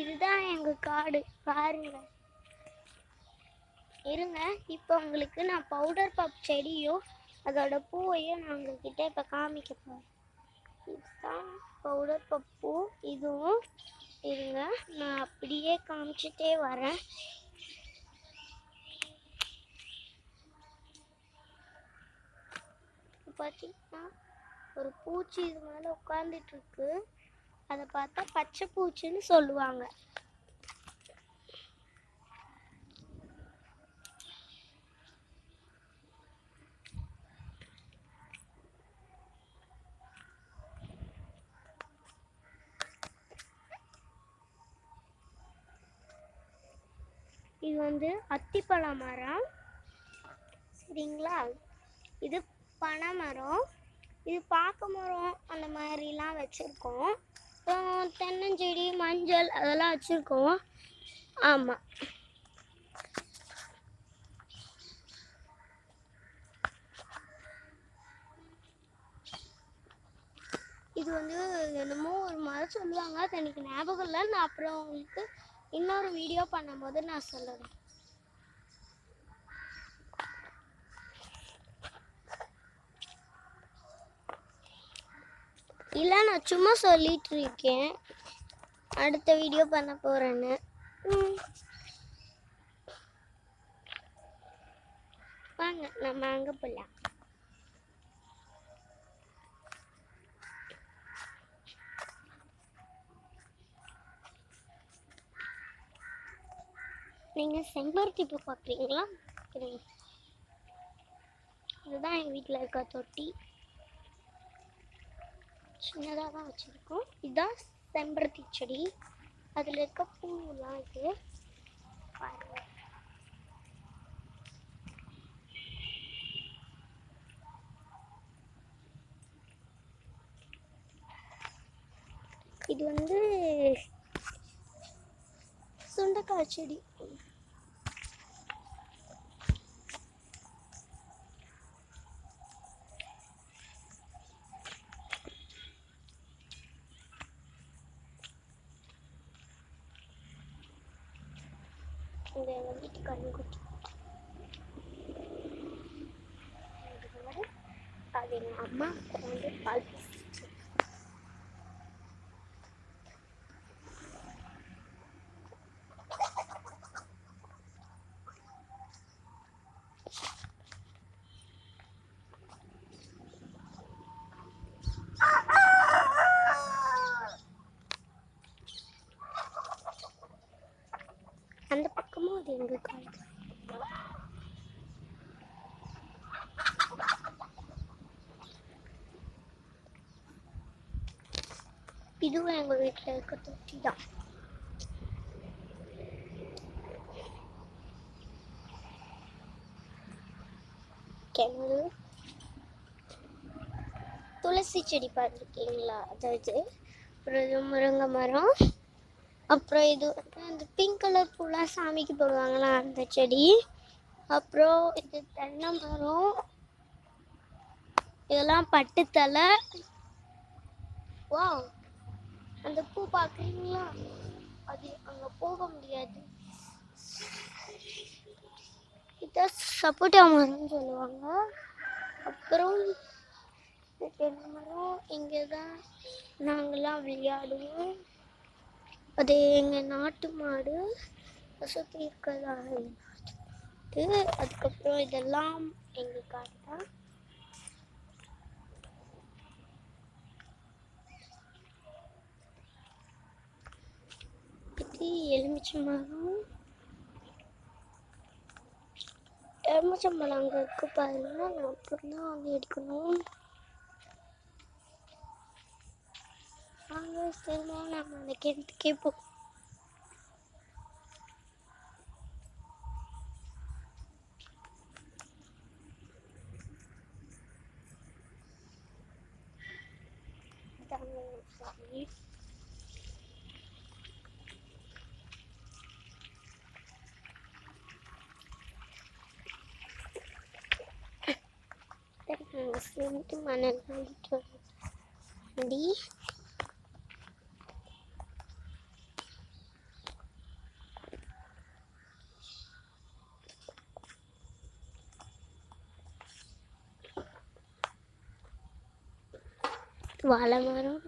இதுதான் எங்க காடு பாருங்க. இருங்க, இப்போ உங்களுக்கு நான் பவுடர் பப் செடியும் அதோட பூவையும் நான் உங்ககிட்ட இப்போ காமிக்க போகிறேன். இதுதான் பவுடர் பப் பூ. இதுவும் இருங்க, நான் அப்படியே காமிச்சிட்டே வரேன். பார்த்தீங்கன்னா ஒரு பூச்சி இது மேலே உட்காந்துட்டு இருக்கு. அதை பார்த்தா பச்சை பூச்சின்னு சொல்லுவாங்க. இது வந்து அத்திப்பழ மரம், சரிங்களா? இது பனை மரம், இது பாக்கு மரம், அந்த மாதிரிலாம் வச்சுருக்கோம். அப்புறம் தென்னஞ்செடி, மஞ்சள் அதெல்லாம் வச்சுருக்கோம். ஆமாம், இது வந்து என்னமோ ஒரு மரம் சொல்லுவாங்க, அது எனக்கு ஞாபகம் இல்லை. நான் அப்புறம் உங்களுக்கு இன்னொரு வீடியோ பண்ணும்போது நான் சொல்லுறேன். இல்லை, நான் சும்மா சொல்லிட்டு இருக்கேன் அடுத்த வீடியோ பண்ண போறேன்னு. வாங்க நம்ம அங்கே போகலாம். நீங்கள் செம்பருத்தி பூ பார்க்குறீங்களா? இதுதான் எங்கள் வீட்டில் இருக்க தொட்டி. சின்னதாக தான் வச்சுருக்கோம். இதுதான் செம்பருத்தி செடி. அதில் இருக்க பூலாம் இது பாருங்க. இது வந்து சுண்டைக்காய் செடி. இந்த எங்கள் வீட்டு கண்ணுக்குட்டி அது எங்கள் அம்மா வந்து பால் பேசிச்சு. அந்த பக்கமும் அது எங்கள் காடு. இதுவும் எங்கள் வீட்டில் இருக்க தொட்டி தான். கிணறு, துளசி செடி பார்த்துருக்கீங்களா? அதாவது அப்புறம் இது முருங்கை மரம், அப்புறம் இது அந்த பிங்க் கலர் பூலாம் சாமிக்கு போடுவாங்களா அந்த செடி, அப்புறம் இது தென்னை மரம், இதெல்லாம் பட்டுத்தலை. வா, அந்த பூ பார்க்குறீங்களா? அது அங்கே போக முடியாது. இதான் சப்போட்டா மரம்னு சொல்லுவாங்க. அப்புறம் தென்னை மரம், இங்கே தான் நாங்கள்லாம் விளையாடுவோம். அது எங்கள் நாட்டு மாடு, வசதி இருக்கிறதா நாட்டு. அதுக்கப்புறம் இதெல்லாம் எங்கள் காடு தான். இது எலுமிச்சம்பழம். எலுமிச்சம்பழம் அங்கே இருக்கு பாருங்க. நான் அப்புறம் தான் வந்து எடுக்கணும். அங்கே திரும்ப நம்ம அந்த கிணத்துக்கே போகும். சாமி, சிமெண்ட் மணல் வாங்கிட்டு வண்டி. வாழை மரம்